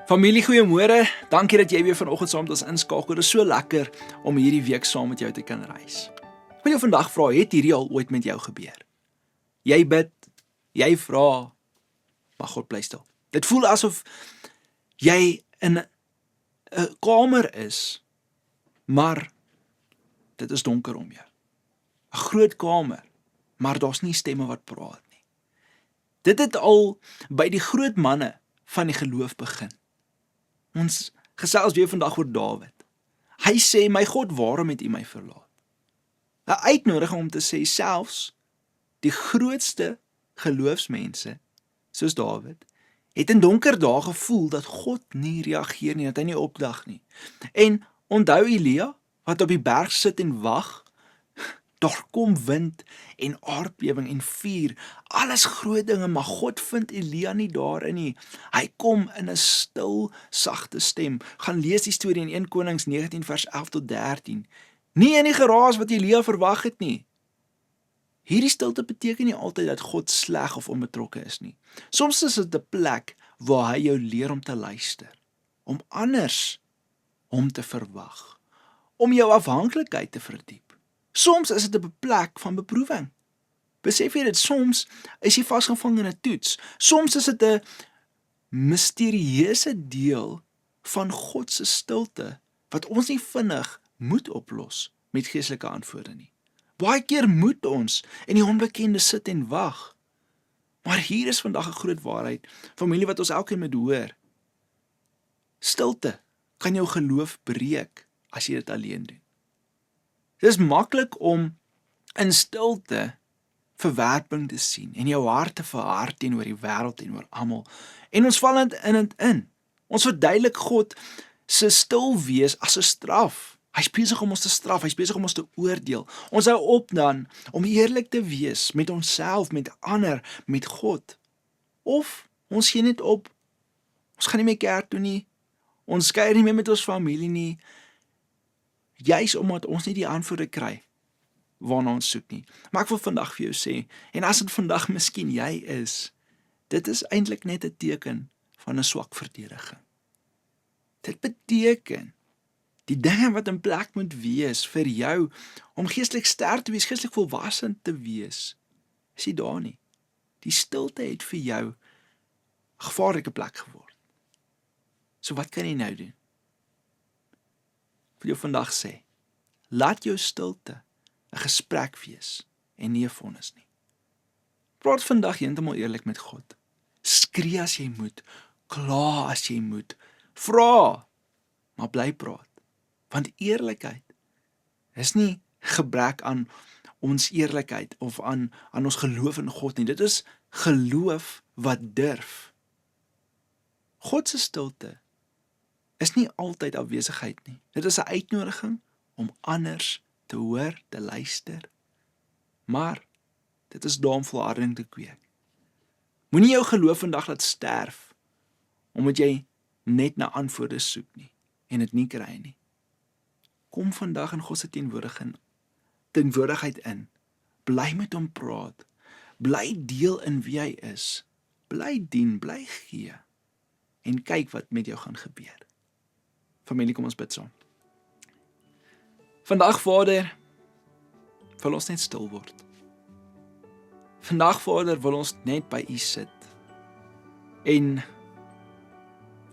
Familie, goeiemôre. Dankie dat jy weer vanoggend saam met ons inskakel. Dit is so lekker om hierdie week saam met jou te kan reis. Ek wil jou vandag vra, het hierdie al ooit met jou gebeur? Jy bid, jy vra, maar God bly stil. Dit voel asof jy in 'n kamer is, maar dit is donker om jou. 'n Groot kamer, maar daar's nie stemme wat praat nie. Dit het al by die groot manne van die geloof begin. Ons gesels weer vandag oor Dawid. Hy sê, my God, waarom het U my verlaat? 'n Uitnodiging om te sê, selfs die grootste geloofsmense, soos Dawid, het in donker dae gevoel dat God nie reageer nie, dat hy nie opdag nie. En onthou Elia, wat op die berg sit en wag, daar kom wind en aardbewing en vuur, alles groot dinge, maar God vind Elia nie daarin nie. Hy kom in 'n stil, sagte stem. Gaan lees die storie in 1 Konings 19 vers 11 tot 13. Nie in die geraas wat Elia verwag het nie. Hierdie stilte beteken nie altyd dat God sleg of onbetrokke is nie. Soms is dit 'n plek waar hy jou leer om te luister, om anders hom te verwag, om jou afhanklikheid te verdiep. Soms is dit 'n plek van beproewing. Besef jy dit? Soms is jy vasgevang in 'n toets. Soms is dit 'n misterieuse deel van God se stilte wat ons nie vinnig moet oplos met geestelike antwoorde nie. Baie keer moet ons in die onbekende sit en wag. Maar hier is vandag 'n groot waarheid, familie, wat ons elkeen moet hoor. Stilte kan jou geloof breek as jy dit alleen doen. Dit is maklik om in stilte verwerping te sien en jou hart te verhard teenoor die wêreld, teenoor almal. En ons val in. Ons verduidelik God se stil wees as 'n straf. Hy's besig om ons te straf, hy's besig om ons te oordeel. Ons hou op dan om eerlik te wees met onsself, met ander, met God. Of ons gee net op. Ons gaan nie meer kerk toe nie. Ons kuier nie meer met ons familie nie. Juis omdat ons nie die antwoorde kry waarna ons soek nie. Maar ek wil vandag vir jou sê, en as dit vandag miskien jy is, dit is eintlik net 'n teken van 'n swak verdediging. Dit beteken die dinge wat in plek moet wees vir jou om geestelik sterk te wees, geestelik volwasse te wees, is nie daar nie. Die stilte het vir jou 'n gevaarlike plek geword. So wat kan jy nou doen? Ek wil jou vandag sê, laat jou stilte 'n gesprek wees en nie 'n vonnis nie. Praat vandag heeltemal eerlik met God. Skree as jy moet, kla as jy moet, vra, maar bly praat. Want eerlikheid is nie gebrek aan ons eerlikheid of aan ons geloof in God nie. Dit is geloof wat durf. God se stilte is nie altyd afwesigheid nie. Dit is 'n uitnodiging om anders te hoor, te luister. Maar dit is daar om volharding te kweek. Moenie jou geloof vandag laat sterf omdat jy net na antwoorde soek nie en dit nie kry nie. Kom vandag in God se teenwoordigheid in. Bly met hom praat. Bly deel in wie hy is. Bly dien, bly gee. En kyk wat met jou gaan gebeur. Familie, kom ons bid saam. Vandag, Vader, wil ons net stil word. Vandag, Vader, wil ons net by U sit. En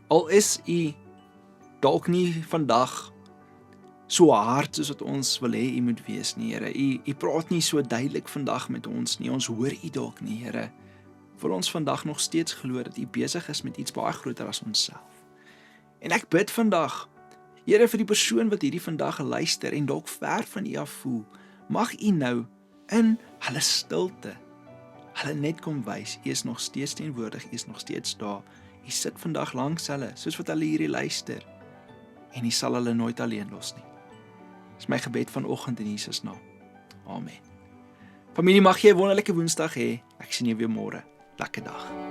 al is U dalk nie vandag so hard soos wat ons wil hê U moet wees nie, Here. U praat nie so duidelik vandag met ons nie. Ons hoor U dalk nie, Here. Wil ons vandag nog steeds glo dat U besig is met iets baie groter as onsself. En ek bid vandag, Here, vir die persoon wat hierdie vandag luister en dalk ver van U af voel, mag U nou in hulle stilte hulle net kom wys, U is nog steeds teenwoordig, U is nog steeds daar. U sit vandag langs hulle, soos wat hulle hierdie luister, en U sal hulle nooit alleen los nie. Dis my gebed vanoggend in Jesus naam. Amen. Familie, mag jy 'n wonderlike Woensdag hê. Ek sien jou weer môre. Lekker dag.